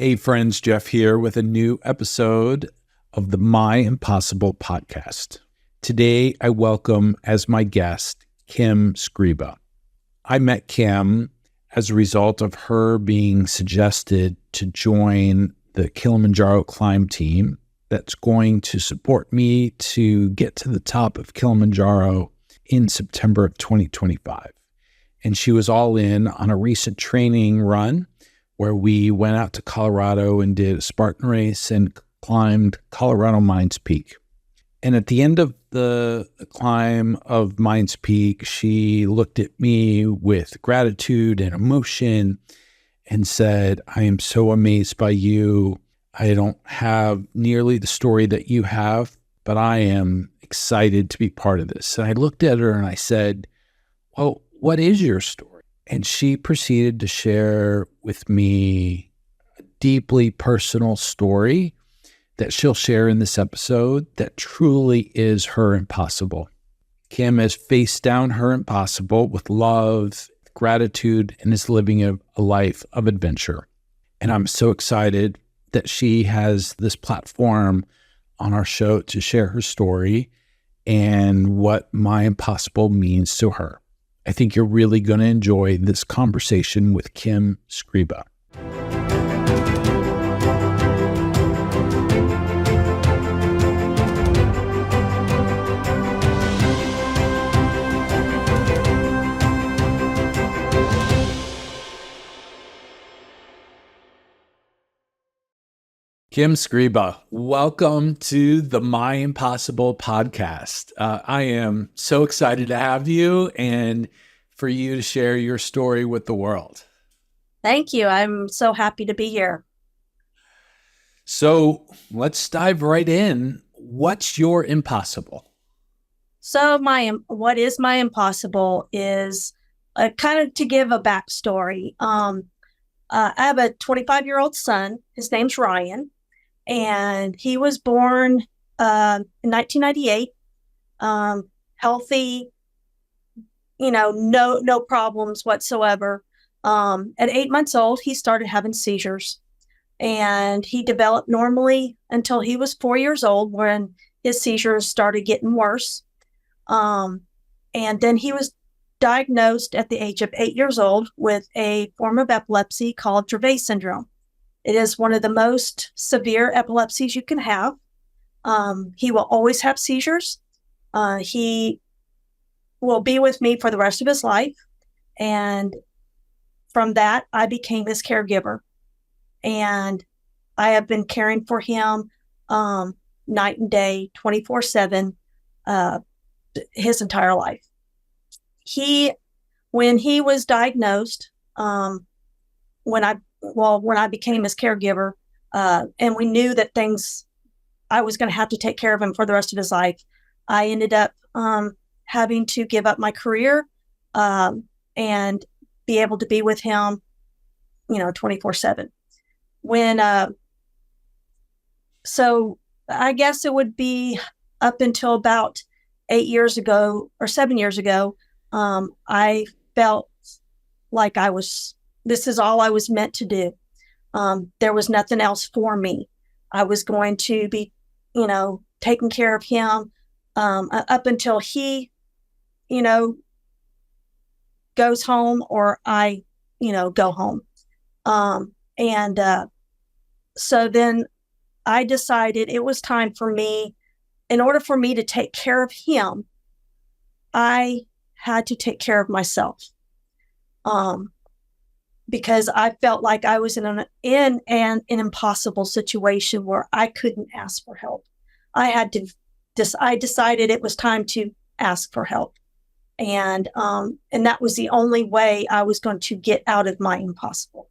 Hey friends, Jeff here with a new episode of the My Impossible podcast. Today, I welcome as my guest, Kim Skriba. I met Kim as a result of her being suggested to join the Kilimanjaro climb team that's going to support me to get to the top of Kilimanjaro in September of 2025. And she was all in on a recent training run where we went out to Colorado and did a Spartan race and climbed Colorado Mines Peak. And at the end of the climb of Mines Peak, she looked at me with gratitude and emotion and said, "I am so amazed by you. I don't have nearly the story that you have, but I am excited to be part of this." And I looked at her and I said, "Well, what is your story?" And she proceeded to share with me a deeply personal story that she'll share in this episode that truly is her impossible. Kim has faced down her impossible with love, gratitude, and is living a life of adventure. And I'm so excited that she has this platform on our show to share her story and what My Impossible means to her. I think you're really going to enjoy this conversation with Kim Skriba. Kim Skriba, welcome to the My Impossible podcast. I am so excited to have you and for you to share your story with the world. Thank you. I'm so happy to be here. So let's dive right in. What's your impossible? So what is my impossible is kind of to give a backstory. I have a 25-year-old son. His name's Ryan. And he was born in 1998, healthy, no problems whatsoever. At 8 months old, he started having seizures, and he developed normally until he was 4 years old when his seizures started getting worse. And then he was diagnosed at the age of 8 years old with a form of epilepsy called Dravet Syndrome. It is one of the most severe epilepsies you can have. He will always have seizures. He will be with me for the rest of his life. And from that, I became his caregiver. And I have been caring for him night and day, 24/7, his entire life. When he was diagnosed, when I became his caregiver, and we knew that I was going to have to take care of him for the rest of his life, I ended up having to give up my career and be able to be with him, 24/7. So I guess it would be up until about 8 years ago or 7 years ago, I felt like this is all I was meant to do. There was nothing else for me. I was going to be, taking care of him up until he, goes home or I, go home. So then I decided it was time for me, in order for me to take care of him, I had to take care of myself. Because I felt like I was in an impossible situation where I couldn't ask for help. I decided it was time to ask for help. And that was the only way I was going to get out of my impossible.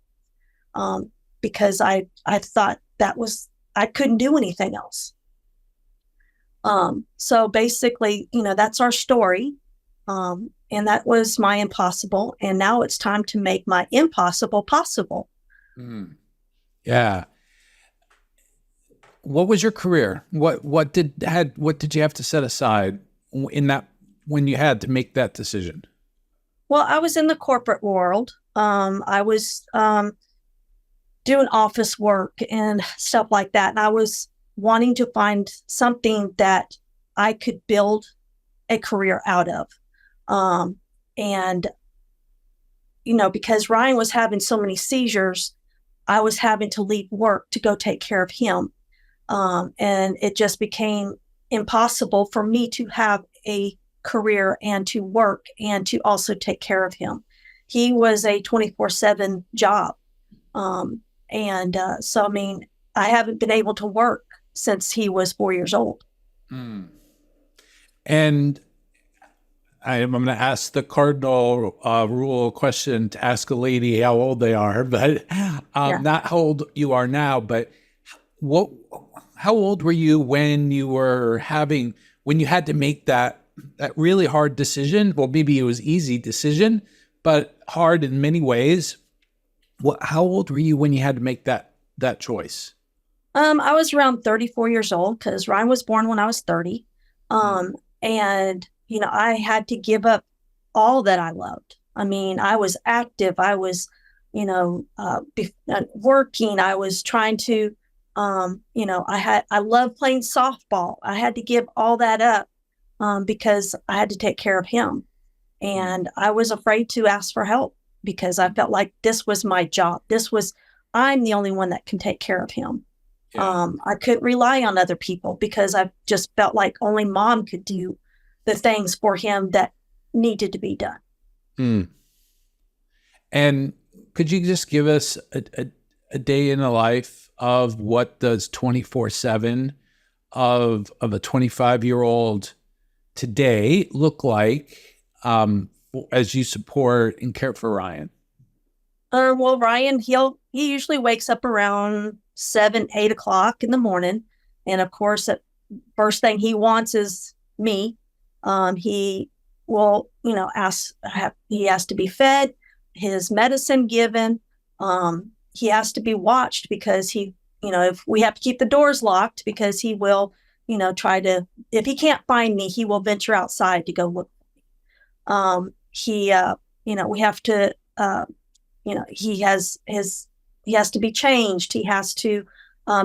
Because I thought I couldn't do anything else. So basically, that's our story. And that was my impossible. And now it's time to make my impossible possible. Yeah. What was your career? What did you have to set aside in that when you had to make that decision? Well, I was in the corporate world. I was doing office work and stuff like that. And I was wanting to find something that I could build a career out of. And, because Ryan was having so many seizures, I was having to leave work to go take care of him. And it just became impossible for me to have a career and to work and to also take care of him. He was a 24/7 job. So, I haven't been able to work since he was 4 years old. Mm. And I'm going to ask the cardinal rule question to ask a lady how old they are, but not how old you are now, but how old were you when you had to make that really hard decision? Well, maybe it was easy decision, but hard in many ways. How old were you when you had to make that choice? I was around 34 years old because Ryan was born when I was 30. And, I had to give up all that I loved. I was active. I was, working. I was trying to, I love playing softball. I had to give all that up because I had to take care of him. And I was afraid to ask for help because I felt like this was my job. I'm the only one that can take care of him. Yeah. I couldn't rely on other people because I just felt like only mom could do the things for him that needed to be done. Mm. And could you just give us a day in the life of what does 24/7 of a 25-year-old today look like as you support and care for Ryan? Well, Ryan, he usually wakes up around 7, 8 o'clock in the morning. And of course, the first thing he wants is me. He will, he has to be fed, his medicine given. He has to be watched because if we have to keep the doors locked because he will, if he can't find me, he will venture outside to go look for me. We have to, he has to be changed. He has to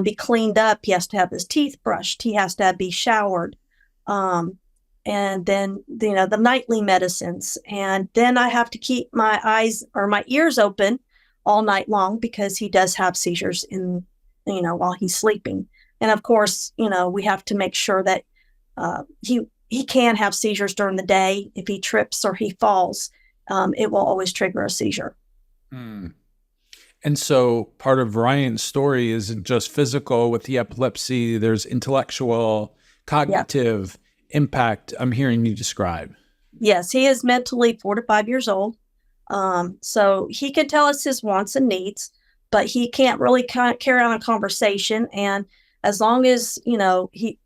be cleaned up. He has to have his teeth brushed. He has to be showered. And then, the nightly medicines. And then I have to keep my eyes or my ears open all night long because he does have seizures while he's sleeping. And of course, we have to make sure that he can have seizures during the day. If he trips or he falls, it will always trigger a seizure. Mm. And so part of Ryan's story isn't just physical with the epilepsy. There's intellectual, cognitive impact I'm hearing you describe. Yes, he is mentally 4 to 5 years old. So he can tell us his wants and needs, but he can't really carry on a conversation. And as long as, he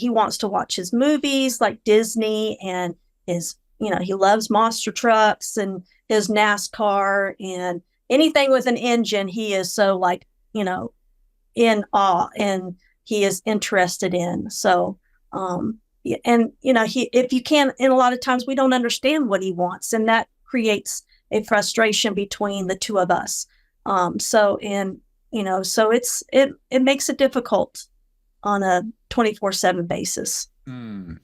wants to watch his movies like Disney and he loves monster trucks and his NASCAR and anything with an engine. He is so in awe and he is interested in. So, if you can, and a lot of times we don't understand what he wants, and that creates a frustration between the two of us. So it makes it difficult on a 24/7 basis. Mm.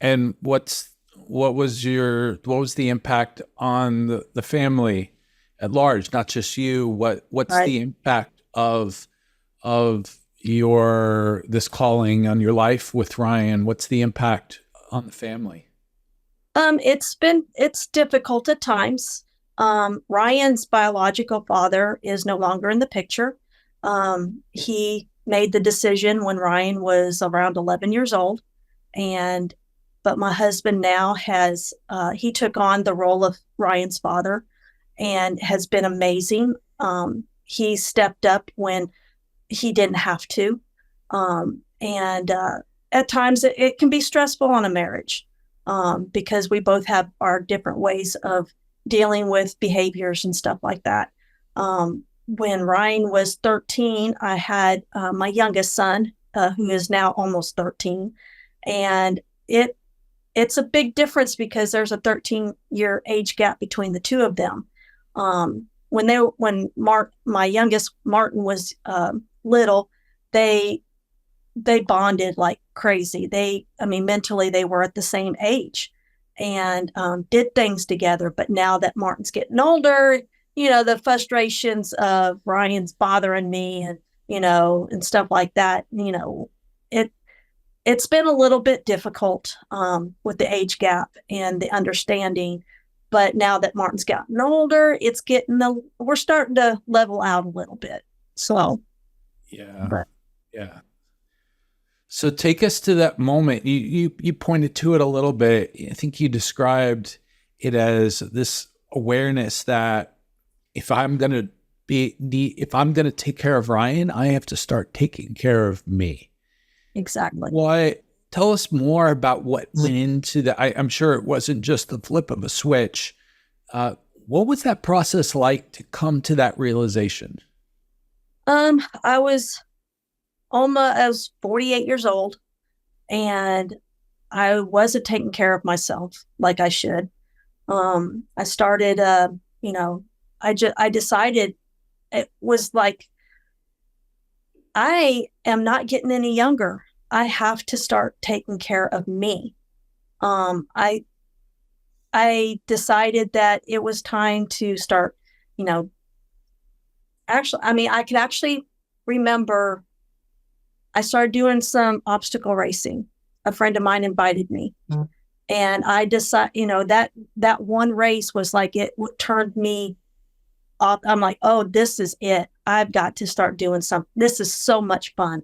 And what was the impact on the family at large, not just you? What's the impact of this calling on your life with Ryan? What's the impact on the family? It's difficult at times. Ryan's biological father is no longer in the picture. He made the decision when Ryan was around 11 years old, but my husband now he took on the role of Ryan's father and has been amazing. He stepped up when he didn't have to. At times it can be stressful on a marriage because we both have our different ways of dealing with behaviors and stuff like that. When Ryan was 13, I had my youngest son, who is now almost 13. And it's a big difference because there's a 13-year age gap between the two of them. my youngest Martin was little, they bonded like crazy. Mentally they were at the same age and did things together. But now that Martin's getting older, the frustrations of Ryan's bothering me and, and stuff like that, it's been a little bit difficult with the age gap and the understanding. But now that Martin's gotten older, we're starting to level out a little bit. So, yeah. So take us to that moment. You pointed to it a little bit. I think you described it as this awareness that if I'm going to take care of Ryan, I have to start taking care of me. Exactly. Tell us more about what went into that. I'm sure it wasn't just the flip of a switch. What was that process like to come to that realization? I was 48 years old, and I wasn't taking care of myself like I should. I started, I decided it was like, I am not getting any younger. I have to start taking care of me. I decided that it was time to start, I could actually remember I started doing some obstacle racing. A friend of mine invited me. Mm. And I decided, that one race was like, it turned me off. I'm like, oh, this is it. I've got to start doing something. This is so much fun.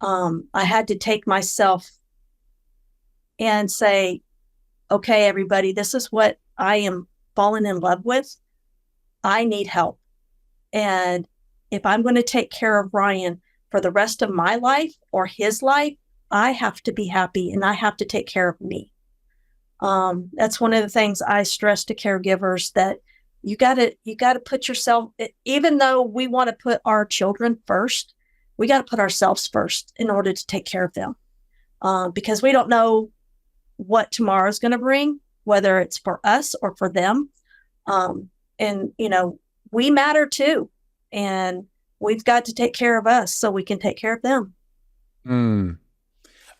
I had to take myself and say, okay, everybody, this is what I am falling in love with. I need help. And if I'm going to take care of Ryan for the rest of my life or his life, I have to be happy and I have to take care of me. That's one of the things I stress to caregivers, that you gotta put yourself, even though we want to put our children first, we got to put ourselves first in order to take care of them. Because we don't know what tomorrow's going to bring, whether it's for us or for them. And we matter too. And we've got to take care of us so we can take care of them.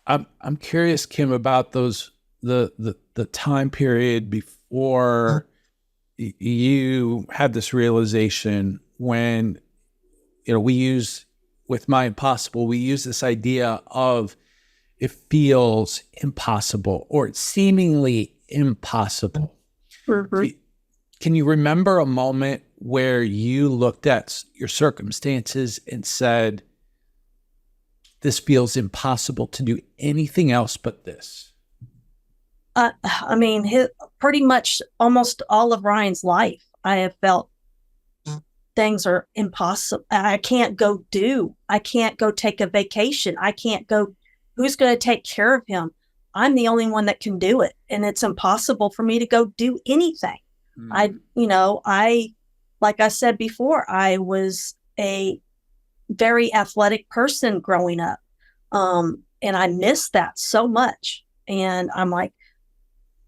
I'm curious, Kim, about the time period before you had this realization, when we use, with My Impossible, we use this idea of it feels impossible or it's seemingly impossible. Mm-hmm. Can you remember a moment where you looked at your circumstances and said, this feels impossible to do anything else but this? Pretty much almost all of Ryan's life, I have felt things are impossible. I can't go take a vacation. I can't go. Who's going to take care of him? I'm the only one that can do it. And it's impossible for me to go do anything. Like I said before, I was a very athletic person growing up. And I missed that so much. And I'm like,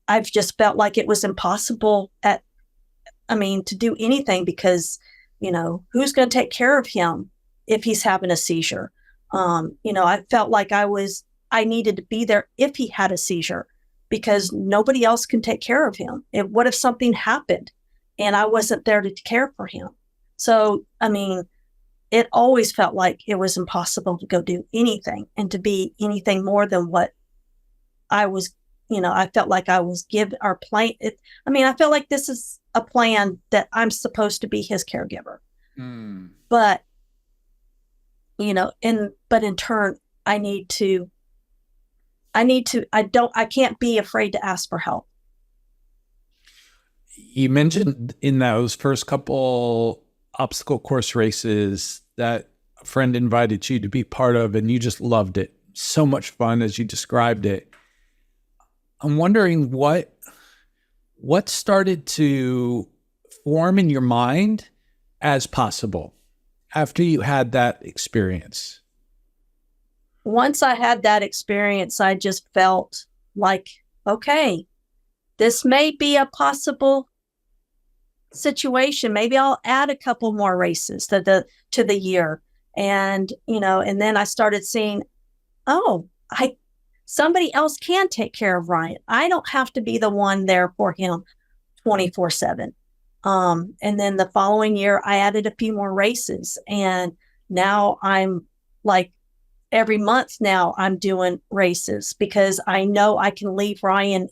I've just felt like it was impossible to do anything, because, who's going to take care of him if he's having a seizure? I felt like I needed to be there if he had a seizure, because nobody else can take care of him. What if something happened and I wasn't there to care for him? So, it always felt like it was impossible to go do anything and to be anything more than what I was, I felt like I was given our plan. I felt like this is a plan that I'm supposed to be his caregiver. But, but in turn, I can't be afraid to ask for help. You mentioned in those first couple obstacle course races that a friend invited you to be part of, and you just loved it. So much fun, as you described it. I'm wondering what started to form in your mind as possible after you had that experience. Once I had that experience, I just felt like, okay, this may be a possible situation, maybe I'll add a couple more races to the year. And, and then I started seeing, oh, somebody else can take care of Ryan. I don't have to be the one there for him 24/7. And then the following year, I added a few more races. And now I'm like every month now I'm doing races because I know I can leave Ryan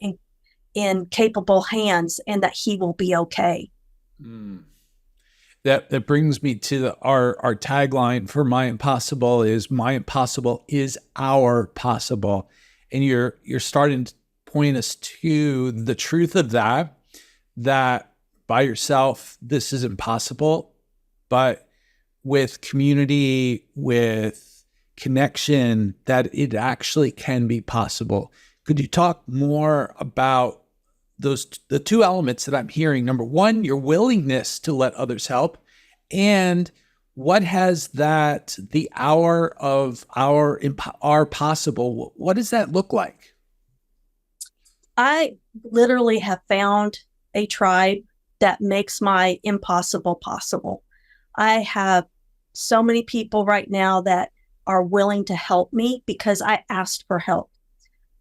in capable hands and that he will be okay. Mm. That brings me to our tagline for My Impossible is My Impossible is our possible. And you're starting to point us to the truth of that by yourself, this is impossible, but with community, with connection, that it actually can be possible. Could you talk more about the two elements that I'm hearing? Number one, your willingness to let others help, and what has that, the hour of our possible, what does that look like? I literally have found a tribe that makes my impossible possible. I have so many people right now that are willing to help me because I asked for help.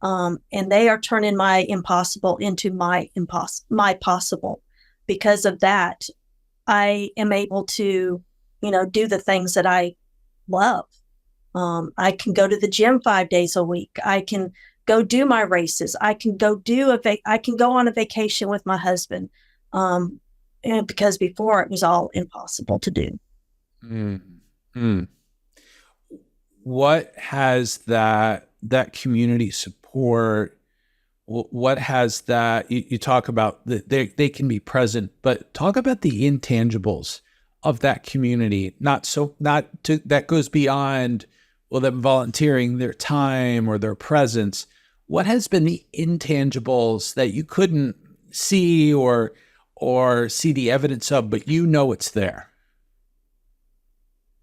And they are turning my impossible into my possible. Because of that, I am able to, do the things that I love. I can go to the gym 5 days a week. I can go do my races. I can go I can go on a vacation with my husband. And because before it was all impossible to do. Mm-hmm. What has that community support? What has that, you talk about that they can be present, but talk about the intangibles of that community, that goes beyond, them volunteering their time or their presence. What has been the intangibles that you couldn't see or see the evidence of, but it's there?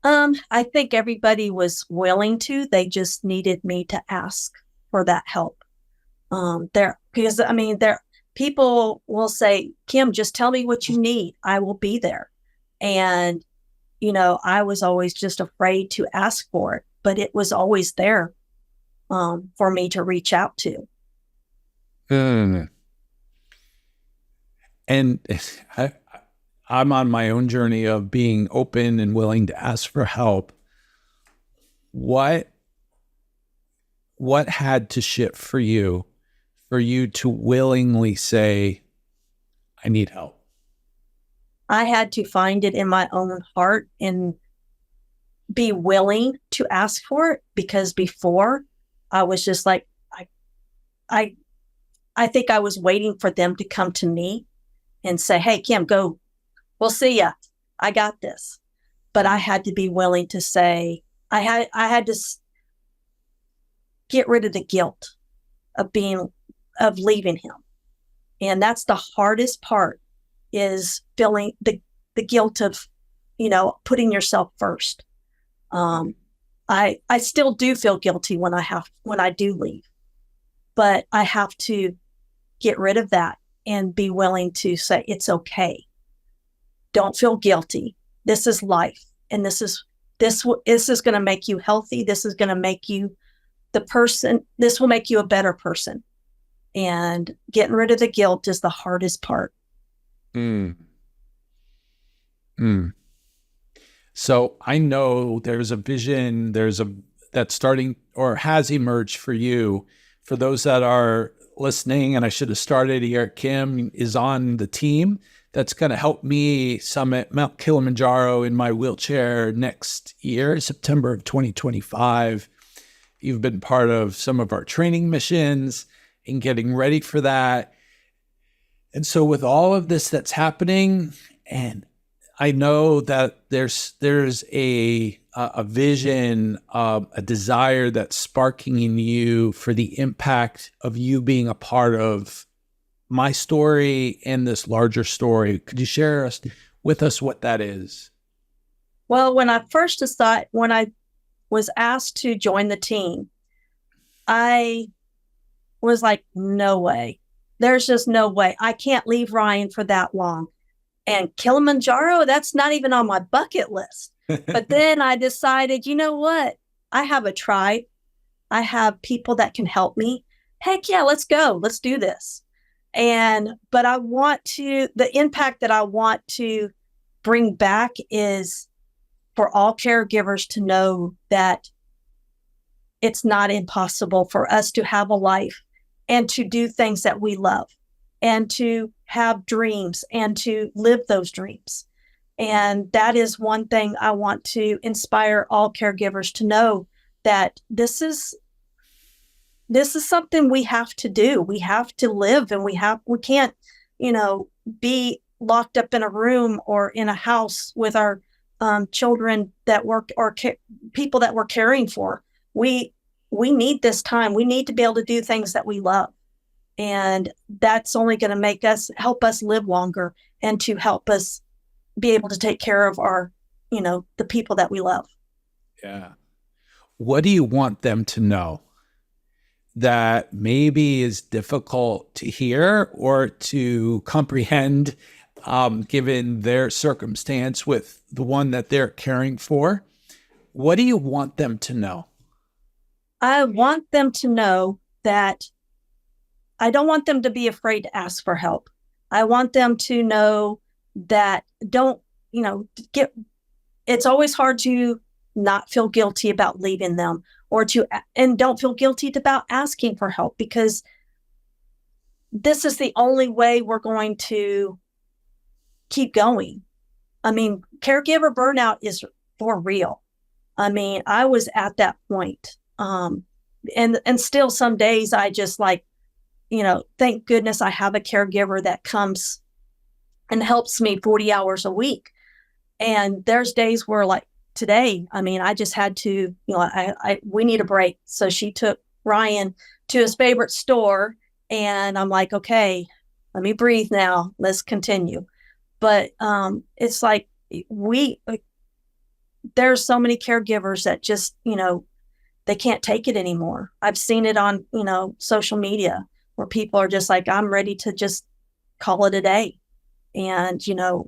I think everybody was willing to. They just needed me to ask for that help. Because people will say, Kim, just tell me what you need. I will be there. And, I was always just afraid to ask for it, but it was always there, for me to reach out to. And I'm on my own journey of being open and willing to ask for help. What had to shift for you to willingly say, I need help? I had to find it in my own heart and be willing to ask for it, because before I was just like, I think I was waiting for them to come to me and say, hey, Kim, go. We'll see ya. I got this. But I had to be willing to say, I had to get rid of the guilt of leaving him. And that's the hardest part, is feeling the guilt of, putting yourself first. I still do feel guilty when I do leave, but I have to get rid of that and be willing to say, it's okay. Don't feel guilty. This is life. And this is going to make you healthy. This is going to make you this will make you a better person. And getting rid of the guilt is the hardest part. So I know there's a vision, that's starting or has emerged for you. For those that are listening, and I should have started here, Kim is on the team that's going to help me summit Mount Kilimanjaro in my wheelchair next year, September of 2025. You've been part of some of our training missions and getting ready for that. And so with all of this that's happening, and I know that there's a vision, a desire that's sparking in you for the impact of you being a part of my story and this larger story. Could you share with us what that is? Well, when I was asked to join the team, I was like, no way. There's just no way. I can't leave Ryan for that long. And Kilimanjaro, that's not even on my bucket list. But then I decided, you know what? I have a tribe. I have people that can help me. Heck yeah, let's go. Let's do this. But the impact that I want to bring back is for all caregivers to know that it's not impossible for us to have a life and to do things that we love and to have dreams and to live those dreams. And that is one thing I want to inspire all caregivers to know, that this is something we have to do. We have to live, and we can't, be locked up in a room or in a house with our children that work or people that we're caring for. We need this time. We need to be able to do things that we love. And that's only going to help us live longer and to help us be able to take care of our, the people that we love. Yeah. What do you want them to know that maybe is difficult to hear or to comprehend, given their circumstance with the one that they're caring for? What do you want them to know? I want them to know that I don't want them to be afraid to ask for help. I want them to know that it's always hard to not feel guilty about leaving them, and don't feel guilty about asking for help, because this is the only way we're going to keep going. I mean, caregiver burnout is for real. I mean, I was at that point. And still some days I just thank goodness I have a caregiver that comes and helps me 40 hours a week. And there's days where, like today, I mean, I just had to, we need a break. So she took Ryan to his favorite store, and I'm like, okay, let me breathe now. Let's continue. But it's like there's so many caregivers that just, they can't take it anymore. I've seen it on, social media where people are just like, I'm ready to just call it a day. And,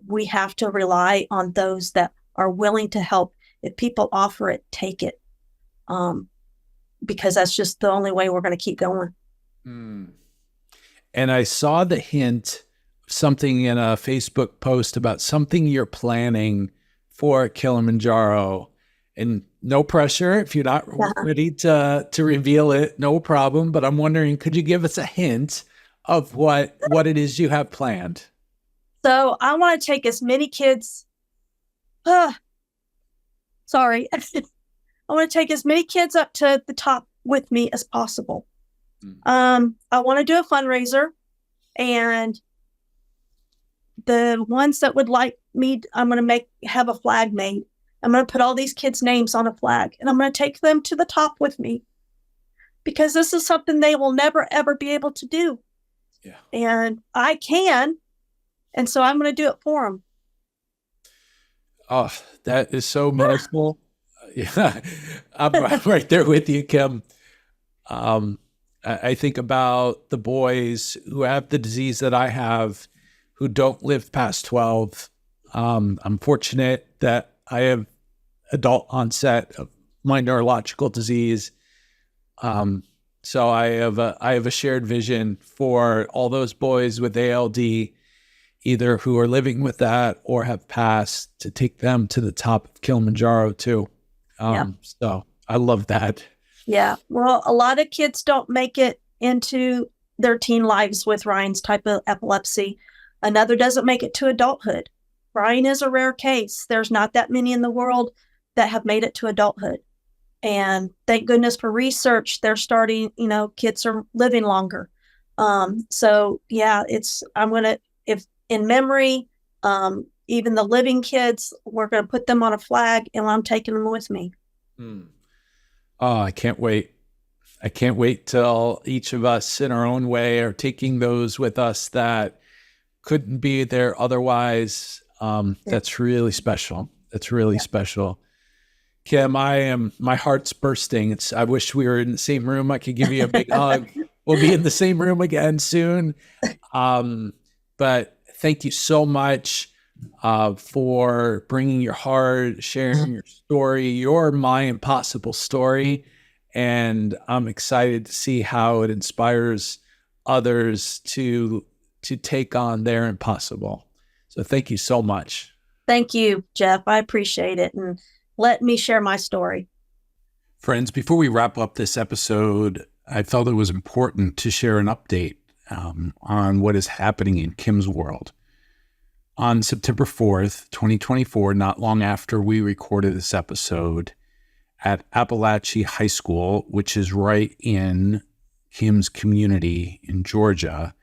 we have to rely on those that are willing to help. If people offer it, take it. Because that's just the only way we're going to keep going. Mm. And I saw the hint, something in a Facebook post about something you're planning for Kilimanjaro. And no pressure if you're not ready to reveal it, no problem. But I'm wondering, could you give us a hint of what it is you have planned? So I want to take as many kids. Sorry. I want to take as many kids up to the top with me as possible. I want to do a fundraiser, and the ones that would like me, I'm going to have a flag made. I'm going to put all these kids' names on a flag, and I'm going to take them to the top with me, because this is something they will never, ever be able to do. Yeah. And I can. And so I'm going to do it for them. Oh, that is so meaningful. Yeah, I'm right there with you, Kim. I think about the boys who have the disease that I have, who don't live past 12. I'm fortunate that I have adult onset of my neurological disease. So I have a shared vision for all those boys with ALD, either who are living with that or have passed, to take them to the top of Kilimanjaro too. So I love that. Yeah. Well, a lot of kids don't make it into their teen lives with Ryan's type of epilepsy. Another doesn't make it to adulthood. Ryan is a rare case. There's not that many in the world that have made it to adulthood. And thank goodness for research. They're starting, kids are living longer. So yeah, if in memory, even the living kids, we're going to put them on a flag, and I'm taking them with me. Oh, I can't wait. I can't wait till each of us in our own way are taking those with us that couldn't be there otherwise. That's really special. That's really special. Kim, my heart's bursting. I wish we were in the same room. I could give you a big hug. We'll be in the same room again soon. But thank you so much for bringing your heart, sharing your story, your My Impossible story. And I'm excited to see how it inspires others to take on their impossible. So thank you so much. Thank you, Jeff. I appreciate it. And let me share my story. Friends, before we wrap up this episode, I felt it was important to share an update on what is happening in Kim's world. On September 4th, 2024, not long after we recorded this episode, at Appalachia High School, which is right in Kim's community in Georgia,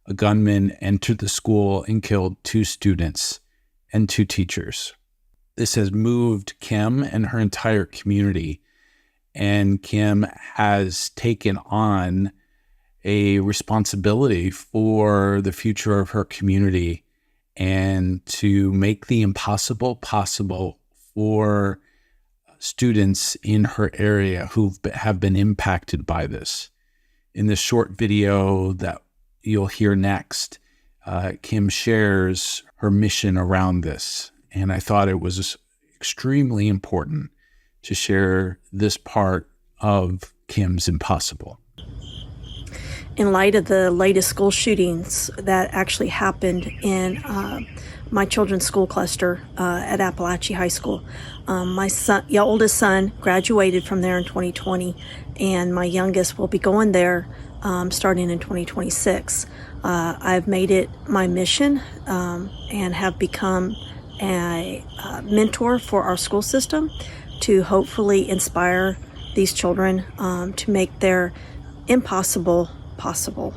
a gunman entered the school and killed 2 students and 2 teachers. This has moved Kim and her entire community, and Kim has taken on a responsibility for the future of her community and to make the impossible possible for students in her area who have been impacted by this. In this short video that you'll hear next, Kim shares her mission around this, and I thought it was extremely important to share this part of Kim's impossible. In light of the latest school shootings that actually happened in my children's school cluster at Appalachia High School, my oldest son graduated from there in 2020, and my youngest will be going there starting in 2026. I've made it my mission and have become a mentor for our school system to hopefully inspire these children to make their impossible possible.